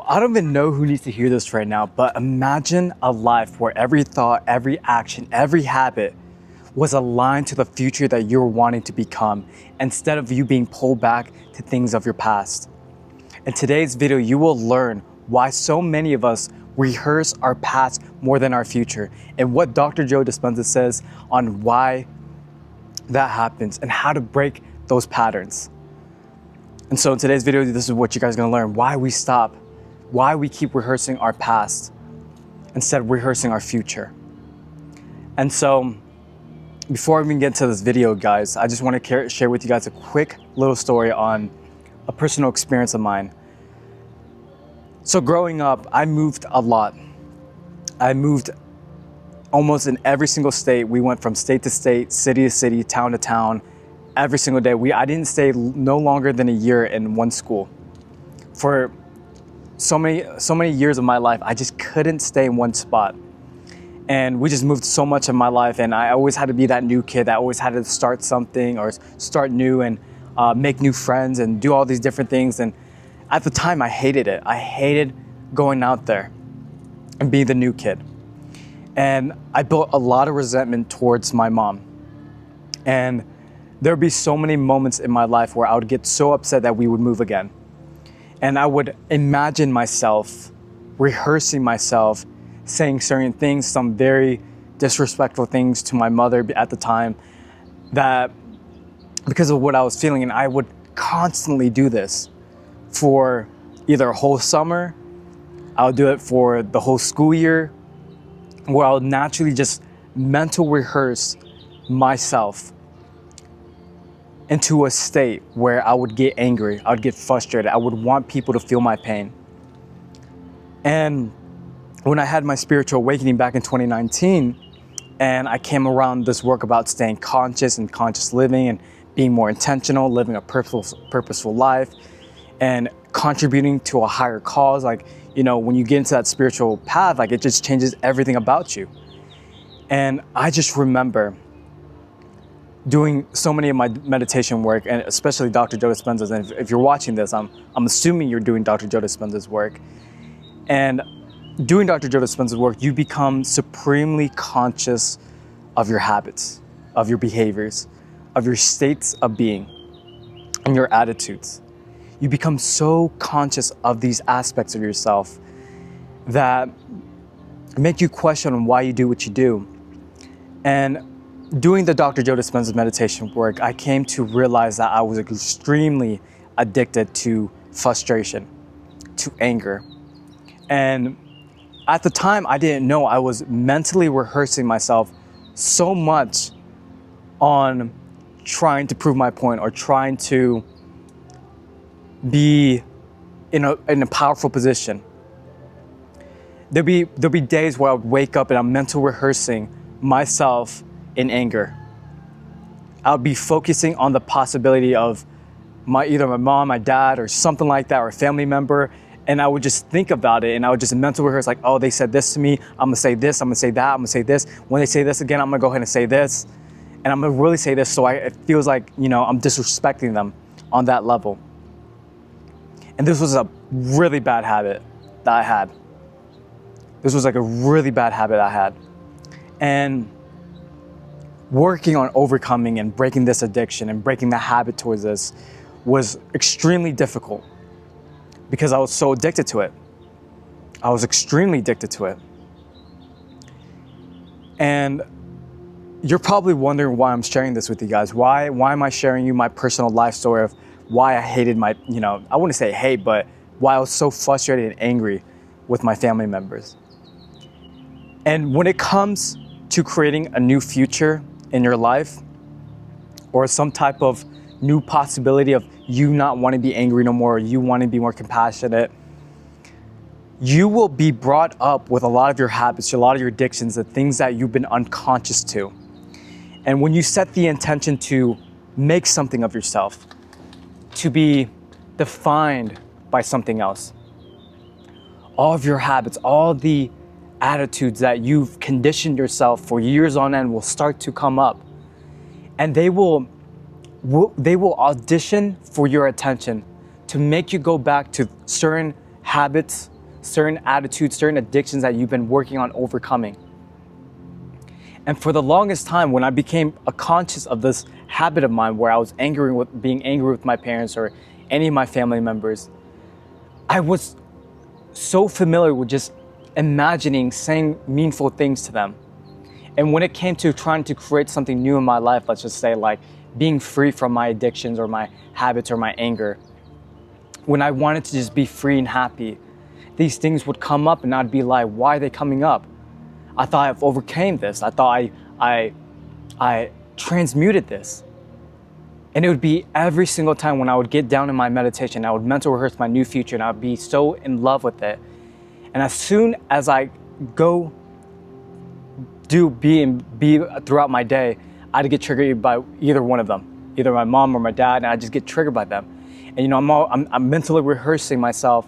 I don't even know who needs to hear this right now, but imagine a life where every thought, every action, every habit was aligned to the future that you're wanting to become, instead of you being pulled back to things of your past. In today's video, you will learn why so many of us rehearse our past more than our future, and what Dr. Joe Dispenza says on why that happens and how to break those patterns. And so in today's video, this is what you guys are gonna learn: why we stop, why we keep rehearsing our past instead of rehearsing our future. And so before I even get into this video, guys, I just want to share with you guys a quick little story on a personal experience of mine. So growing up, I moved a lot. I moved almost in every single state. We went from state to state, city to city, town to town, every single day. I didn't stay no longer than a year in one school. For so many years of my life, I just couldn't stay in one spot. And we just moved so much in my life, and I always had to be that new kid that always had to start something or start new and make new friends and do all these different things. And at the time, I hated it. I hated going out there and being the new kid. And I built a lot of resentment towards my mom. And there would be so many moments in my life where I would get so upset that we would move again. And I would imagine myself, rehearsing myself, saying certain things, some very disrespectful things to my mother at the time, that because of what I was feeling. And I would constantly do this for either a whole summer, I would do it for the whole school year, where I would naturally just mental rehearse myself into a state where I would get angry, I would get frustrated, I would want people to feel my pain. And when I had my spiritual awakening back in 2019, and I came around this work about staying conscious and conscious living and being more intentional, living a purposeful life, and contributing to a higher cause, like, you know, when you get into that spiritual path, like, it just changes everything about you. And I just remember doing so many of my meditation work, and especially Dr. Joe Dispenza's. And if you're watching this, I'm assuming you're doing Dr. Joe Dispenza's work. And doing Dr. Joe Dispenza's work, you become supremely conscious of your habits, of your behaviors, of your states of being, and your attitudes. You become so conscious of these aspects of yourself that make you question why you do what you do. And doing the Dr. Joe Dispenza's meditation work, I came to realize that I was extremely addicted to frustration, to anger. And at the time, I didn't know I was mentally rehearsing myself so much on trying to prove my point or trying to be in a powerful position. There'll be days where I would wake up and I'm mental rehearsing myself in anger. I would be focusing on the possibility of either my mom, my dad, or something like that, or a family member. And I would just think about it, and I would just mental rehearse, like, oh, they said this to me, I'm gonna say this, I'm gonna say that, I'm gonna say this. When they say this again, I'm gonna go ahead and say this. And I'm gonna really say this, so it feels like, you know, I'm disrespecting them on that level. And this was a really bad habit that I had. This was like a really bad habit I had. And working on overcoming and breaking this addiction and breaking the habit towards this was extremely difficult, because I was so addicted to it. I was extremely addicted to it. And you're probably wondering why I'm sharing this with you guys. Why am I sharing you my personal life story of why I hated my, I wouldn't say hate, but why I was so frustrated and angry with my family members. And when it comes to creating a new future in your life, or some type of new possibility of you not wanting to be angry no more, or you wanting to be more compassionate, you will be brought up with a lot of your habits, a lot of your addictions, the things that you've been unconscious to. And when you set the intention to make something of yourself, to be defined by something else, all of your habits, all the attitudes that you've conditioned yourself for years on end will start to come up. And they will audition for your attention to make you go back to certain habits, certain attitudes, certain addictions that you've been working on overcoming. And for the longest time, when I became conscious of this habit of mine where I was being angry with my parents or any of my family members, I was so familiar with just imagining saying meaningful things to them. And when it came to trying to create something new in my life, let's just say like being free from my addictions or my habits or my anger, when I wanted to just be free and happy, these things would come up and I'd be like, why are they coming up? I thought I've overcame this. I thought I transmuted this. And it would be every single time when I would get down in my meditation, I would mental rehearse my new future and I would be so in love with it. And as soon as I go be throughout my day, I'd get triggered by either one of them, either my mom or my dad, and I just get triggered by them. And you know, I'm mentally rehearsing myself,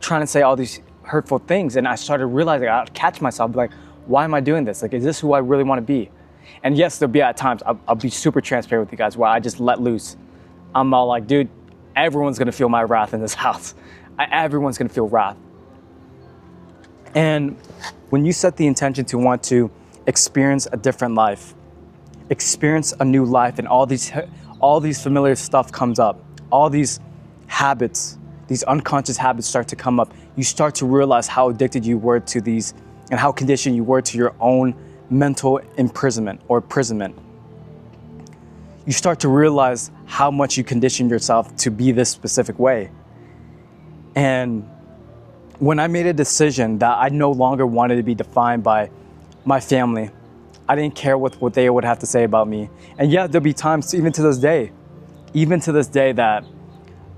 trying to say all these hurtful things, and I started realizing I'd catch myself, be like, why am I doing this? Like, is this who I really want to be? And yes, there'll be at times, I'll be super transparent with you guys, where I just let loose. I'm all like, dude, everyone's gonna feel my wrath in this house. Everyone's gonna feel wrath. And when you set the intention to want to experience a different life, experience a new life, and all these familiar stuff comes up, all these habits, these unconscious habits start to come up, you start to realize how addicted you were to these and how conditioned you were to your own mental imprisonment. You start to realize how much you conditioned yourself to be this specific way. And when I made a decision that I no longer wanted to be defined by my family, I didn't care what they would have to say about me. And yeah, there'll be times, even to this day, that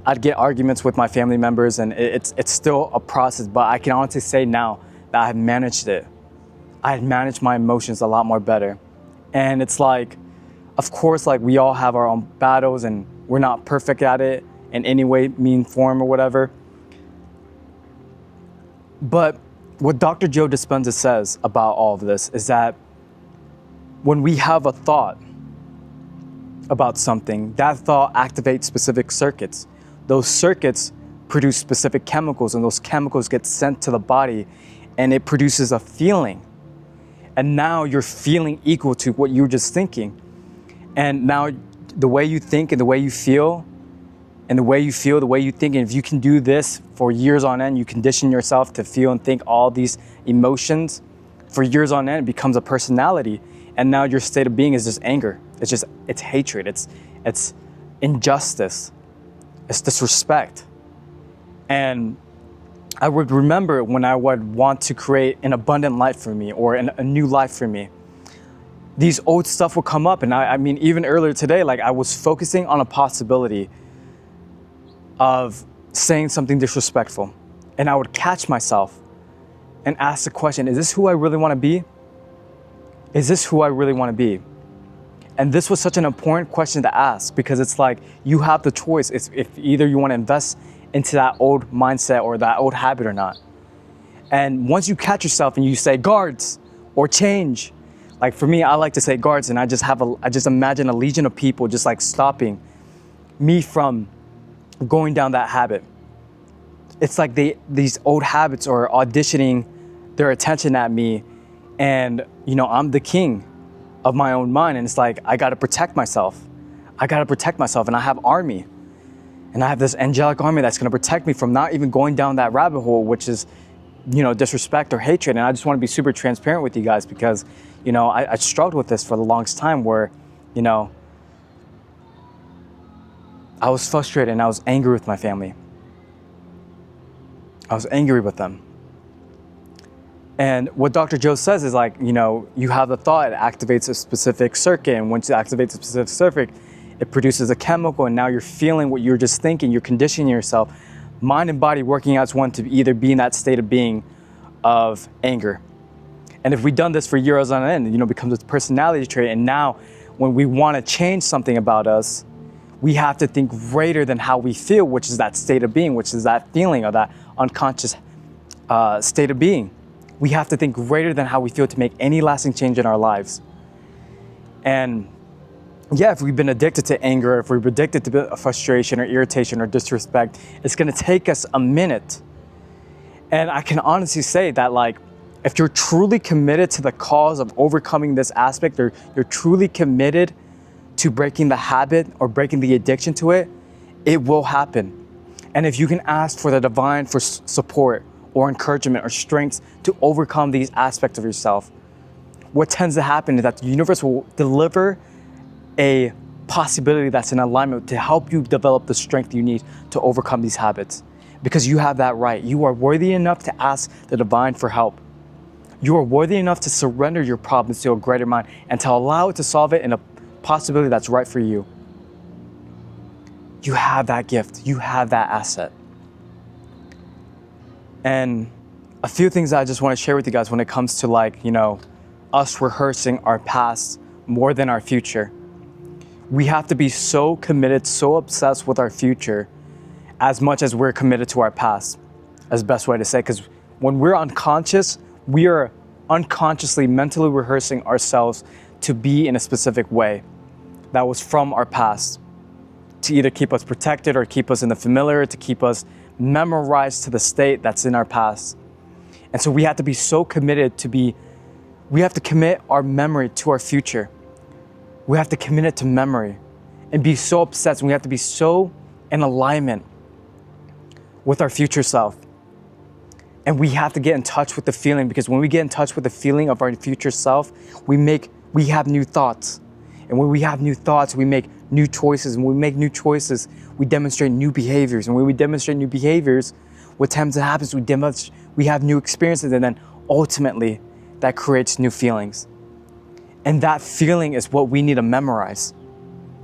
I'd get arguments with my family members, and it's still a process, but I can honestly say now that I have managed it. I had managed my emotions a lot more better. And it's like, of course, like we all have our own battles and we're not perfect at it in any way, mean, form, or whatever. But what Dr. Joe Dispenza says about all of this is that when we have a thought about something, that thought activates specific circuits. Those circuits produce specific chemicals, and those chemicals get sent to the body, and it produces a feeling. And now you're feeling equal to what you were just thinking. And now the way you think and the way you feel, and the way you feel, the way you think, and if you can do this for years on end, you condition yourself to feel and think all these emotions for years on end, it becomes a personality. And now your state of being is just anger. It's hatred. It's injustice. It's disrespect. And I would remember when I would want to create an abundant life for me or a new life for me, these old stuff would come up. And I mean, even earlier today, like I was focusing on a possibility of saying something disrespectful. And I would catch myself and ask the question, is this who I really want to be? Is this who I really want to be? And this was such an important question to ask, because it's like you have the choice if either you want to invest into that old mindset or that old habit or not. And once you catch yourself and you say guards or change, like for me, I like to say guards, and I just imagine a legion of people just like stopping me from going down that habit. It's like these old habits are auditioning their attention at me, and you know, I'm the king of my own mind, and it's like I got to protect myself. And I have army. And I have this angelic army that's going to protect me from not even going down that rabbit hole, which is, you know, disrespect or hatred. And I just want to be super transparent with you guys, because, you know, I struggled with this for the longest time, where, you know, I was frustrated and I was angry with my family. I was angry with them. And what Dr. Joe says is like, you know, you have the thought, it activates a specific circuit. And once it activates a specific circuit, it produces a chemical, and now you're feeling what you're just thinking. You're conditioning yourself, mind and body working as one, to either be in that state of being of anger. And if we've done this for years on end, you know, it becomes a personality trait. And now when we want to change something about us, we have to think greater than how we feel, which is that state of being, which is that feeling of that unconscious state of being. We have to think greater than how we feel to make any lasting change in our lives. And yeah, if we've been addicted to anger, if we're addicted to frustration or irritation or disrespect, it's going to take us a minute And I can honestly say that, like, if you're truly committed to the cause of overcoming this aspect, or you're truly committed to breaking the habit or breaking the addiction to it, it will happen. And if you can ask for the divine for support or encouragement or strength to overcome these aspects of yourself, what tends to happen is that the universe will deliver a possibility that's in alignment to help you develop the strength you need to overcome these habits. Because you have that right. You are worthy enough to ask the divine for help. You are worthy enough to surrender your problems to a greater mind and to allow it to solve it in a possibility that's right for you. You have that gift. You have that asset. And a few things I just want to share with you guys when it comes to, like, us rehearsing our past more than our future. We have to be so committed, so obsessed with our future as much as we're committed to our past, as the best way to say, because when we're unconscious, we are unconsciously mentally rehearsing ourselves to be in a specific way that was from our past, to either keep us protected or keep us in the familiar, to keep us memorized to the state that's in our past. And so we have to be so committed we have to commit our memory to our future. We have to commit it to memory and be so obsessed. We have to be so in alignment with our future self. And we have to get in touch with the feeling, because when we get in touch with the feeling of our future self, we have new thoughts. And when we have new thoughts, we make new choices. And when we make new choices, we demonstrate new behaviors. And when we demonstrate new behaviors, what tends to happen is we have new experiences, and then ultimately that creates new feelings. And that feeling is what we need to memorize.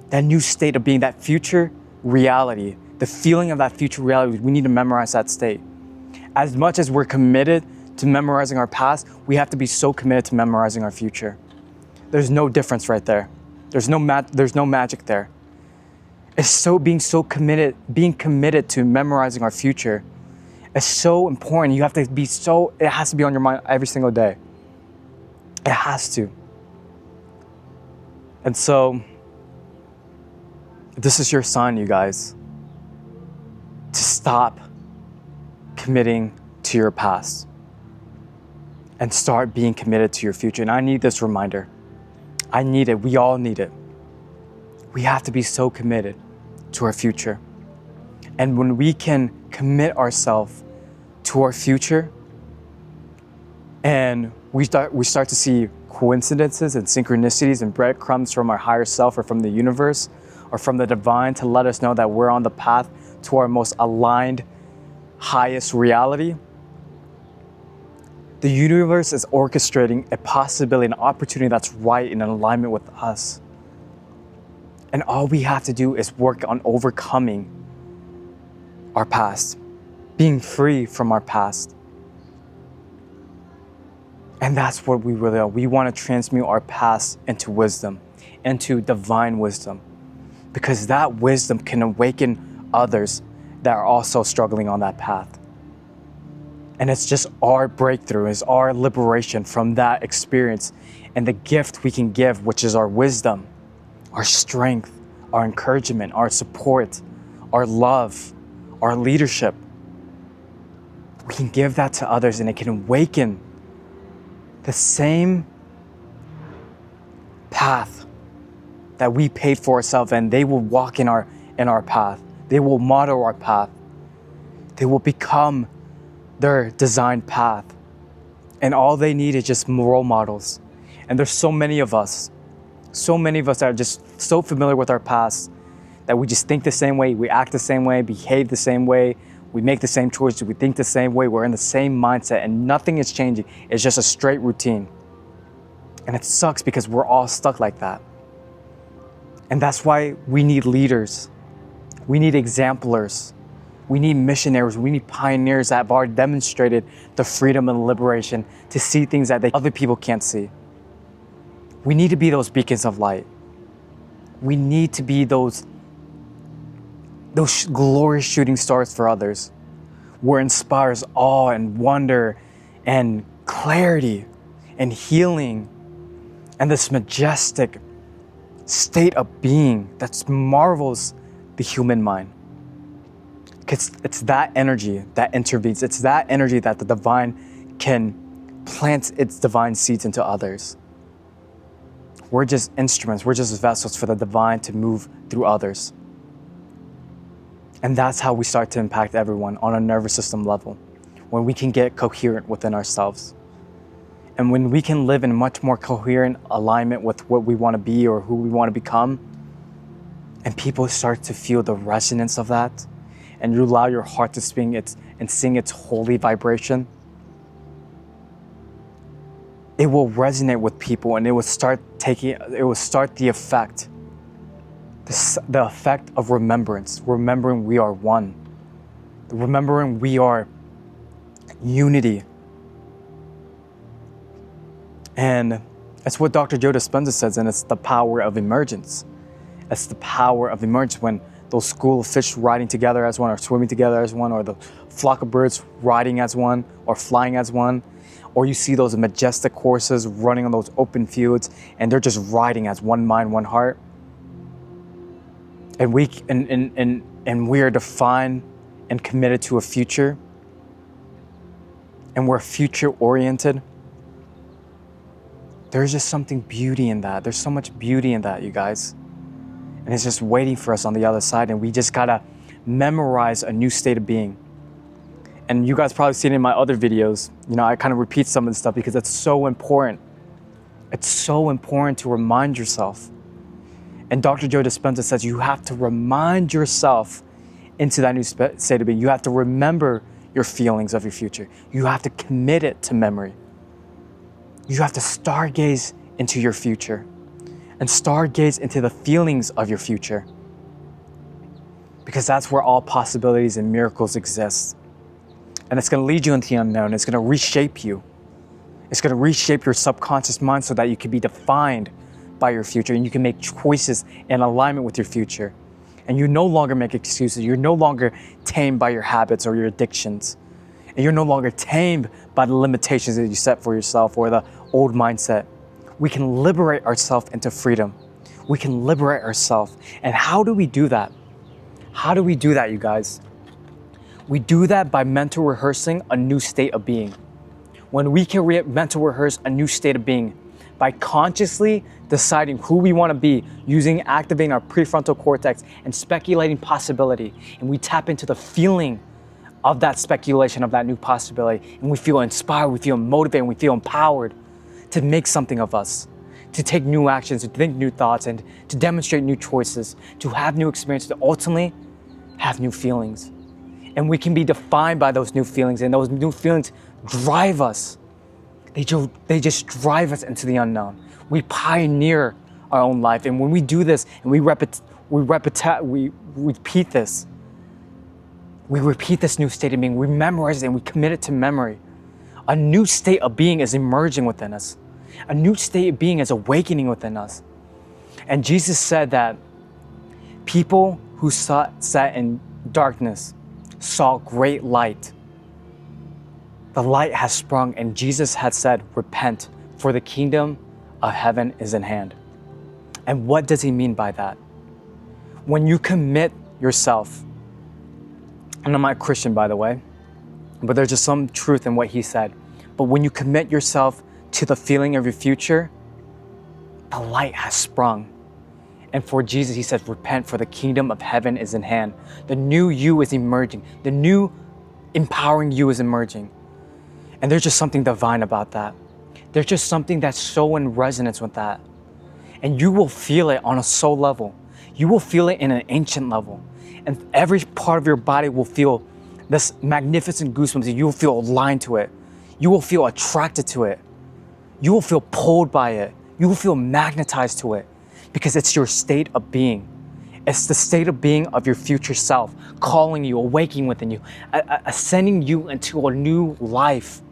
That new state of being, that future reality, the feeling of that future reality, we need to memorize that state. As much as we're committed to memorizing our past, we have to be so committed to memorizing our future. There's no difference right there. There's no magic there. It's being committed to memorizing our future. It's so important. It has to be on your mind every single day. It has to. And so, this is your sign, you guys, to stop committing to your past and start being committed to your future. And I need this reminder. I need it. We all need it. We have to be so committed to our future. And when we can commit ourselves to our future, and we start to see coincidences and synchronicities and breadcrumbs from our higher self or from the universe or from the divine to let us know that we're on the path to our most aligned, highest reality. The universe is orchestrating a possibility, an opportunity that's right and in alignment with us. And all we have to do is work on overcoming our past, being free from our past. And that's what we really are. We want to transmute our past into wisdom, into divine wisdom, because that wisdom can awaken others that are also struggling on that path. And it's just our breakthrough, is our liberation from that experience and the gift we can give, which is our wisdom, our strength, our encouragement, our support, our love, our leadership. We can give that to others, and it can awaken the same path that we paid for ourselves, and they will walk in our path. They will model our path. They will become their designed path. And all they need is just role models. And there's so many of us that are just so familiar with our past that we just think the same way, we act the same way, behave the same way, we make the same choices, we think the same way, we're in the same mindset, and nothing is changing. It's just a straight routine. And it sucks because we're all stuck like that. And that's why we need leaders. We need exemplars. We need missionaries. We need pioneers that have already demonstrated the freedom and liberation to see things that other people can't see. We need to be those beacons of light. We need to be those glorious shooting stars for others, where it inspires awe and wonder and clarity and healing and this majestic state of being that marvels the human mind. Because it's that energy that intervenes. It's that energy that the divine can plant its divine seeds into others. We're just instruments. We're just vessels for the divine to move through others. And that's how we start to impact everyone on a nervous system level, when we can get coherent within ourselves. And when we can live in much more coherent alignment with what we want to be or who we want to become, and people start to feel the resonance of that, and you allow your heart to sing its holy vibration, it will resonate with people, and it will start the effect, the effect of remembrance, remembering we are one, remembering we are unity. And it's what Dr. Joe Dispenza says, and it's the power of emergence. It's the power of emergence, when those school of fish riding together as one, or swimming together as one, or the flock of birds riding as one, or flying as one, or you see those majestic horses running on those open fields, and they're just riding as one mind, one heart. And we are defined and committed to a future, and we're future oriented. There's just something beauty in that. There's so much beauty in that, you guys. And it's just waiting for us on the other side, and we just gotta memorize a new state of being. And you guys probably seen in my other videos, I kind of repeat some of this stuff because it's so important. It's so important to remind yourself. And Dr. Joe Dispenza says you have to remind yourself into that new state of being. You have to remember your feelings of your future. You have to commit it to memory. You have to stargaze into your future and stargaze into the feelings of your future, because that's where all possibilities and miracles exist. And it's going to lead you into the unknown. It's going to reshape you. It's going to reshape your subconscious mind so that you can be defined by your future, and you can make choices in alignment with your future. And you no longer make excuses. You're no longer tamed by your habits or your addictions. And you're no longer tamed by the limitations that you set for yourself or the old mindset. We can liberate ourselves into freedom. We can liberate ourselves. And how do we do that? How do we do that, you guys? We do that by mental rehearsing a new state of being. When we can mental rehearse a new state of being, by consciously deciding who we want to be, activating our prefrontal cortex and speculating possibility, and we tap into the feeling of that speculation, of that new possibility, and we feel inspired, we feel motivated, we feel empowered to make something of us, to take new actions, to think new thoughts, and to demonstrate new choices, to have new experiences, to ultimately have new feelings. And we can be defined by those new feelings, and those new feelings drive us. They just drive us into the unknown. We pioneer our own life, and when we do this, and we repeat this, we repeat this new state of being, we memorize it, and we commit it to memory. A new state of being is emerging within us. A new state of being is awakening within us. And Jesus said that people who sat in darkness saw great light. The light has sprung, and Jesus had said, repent, for the kingdom of heaven is in hand. And what does he mean by that? When you commit yourself, and I'm not a Christian, by the way, but there's just some truth in what he said. But when you commit yourself to the feeling of your future, the light has sprung. And for Jesus, he said, repent, for the kingdom of heaven is in hand. The new you is emerging. The new empowering you is emerging. And there's just something divine about that. There's just something that's so in resonance with that. And you will feel it on a soul level. You will feel it in an ancient level. And every part of your body will feel this magnificent goosebumps, and you will feel aligned to it. You will feel attracted to it. You will feel pulled by it. You will feel magnetized to it, because it's your state of being. It's the state of being of your future self, calling you, awakening within you, ascending you into a new life.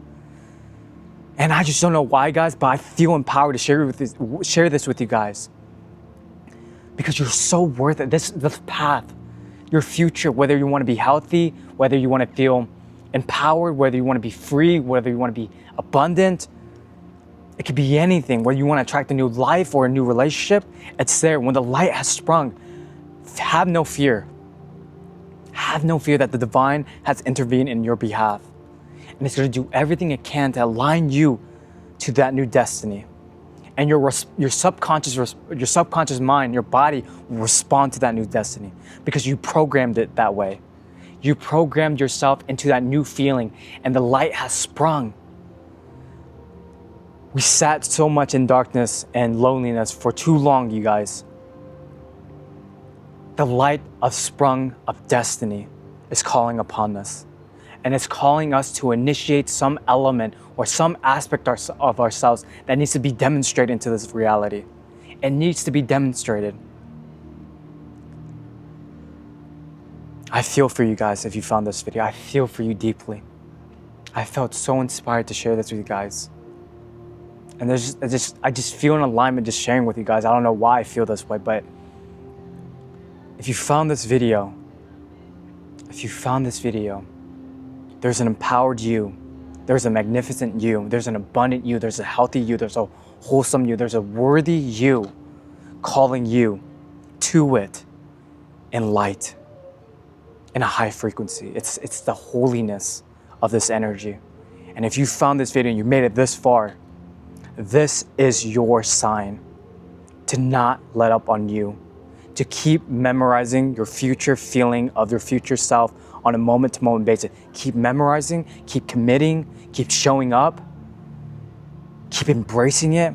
And I just don't know why, guys, but I feel empowered to share this with you guys, because you're so worth it. This path, your future, whether you want to be healthy, whether you want to feel empowered, whether you want to be free, whether you want to be abundant, it could be anything. Whether you want to attract a new life or a new relationship, it's there. When the light has sprung, have no fear. have no fear that the divine has intervened in your behalf. And it's going to do everything it can to align you to that new destiny. And your subconscious mind, your body will respond to that new destiny because you programmed it that way. You programmed yourself into that new feeling, and the light has sprung. We sat so much in darkness and loneliness for too long, you guys. The light of sprung of destiny is calling upon us. And it's calling us to initiate some element or some aspect of ourselves that needs to be demonstrated into this reality. It needs to be demonstrated. I feel for you guys if you found this video. I feel for you deeply. I felt so inspired to share this with you guys. And I just feel an alignment just sharing with you guys. I don't know why I feel this way, but if you found this video, there's an empowered you, there's a magnificent you, there's an abundant you, there's a healthy you, there's a wholesome you, there's a worthy you calling you to it in light, in a high frequency. It's the holiness of this energy. And if you found this video and you made it this far, this is your sign to not let up on you, to keep memorizing your future feeling of your future self on a moment-to-moment basis. Keep memorizing, keep committing, keep showing up, keep embracing it,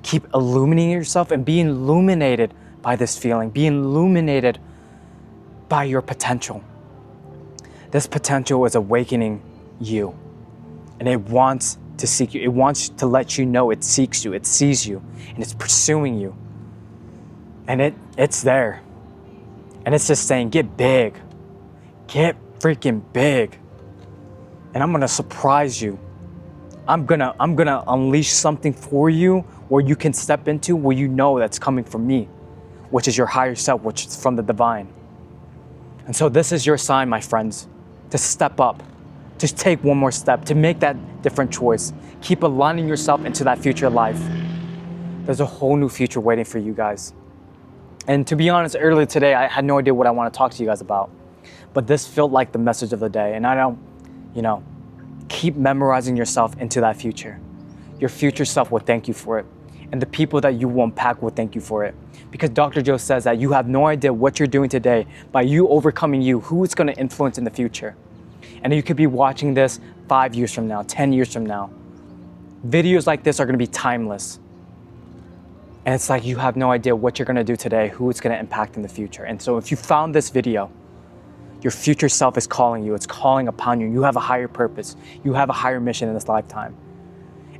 keep illuminating yourself and be illuminated by this feeling, be illuminated by your potential. This potential is awakening you, and it wants to seek you. It wants to let you know it seeks you, it sees you, and it's pursuing you. And it's there. And it's just saying, get big. Get freaking big. And I'm gonna surprise you. I'm gonna unleash something for you where you can step into, where you know that's coming from me, which is your higher self, which is from the divine. And so this is your sign, my friends, to step up. Just take one more step, to make that different choice. Keep aligning yourself into that future life. There's a whole new future waiting for you guys. And to be honest, earlier today, I had no idea what I want to talk to you guys about. But this felt like the message of the day. And I don't, keep memorizing yourself into that future. Your future self will thank you for it. And the people that you will impact will thank you for it. Because Dr. Joe says that you have no idea what you're doing today. By you overcoming you, who it's going to influence in the future. And you could be watching this 5 years from now, 10 years from now. Videos like this are going to be timeless. And it's like you have no idea what you're going to do today, who it's going to impact in the future. And so if you found this video, your future self is calling you. It's calling upon you. You have a higher purpose. You have a higher mission in this lifetime.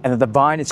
And the divine is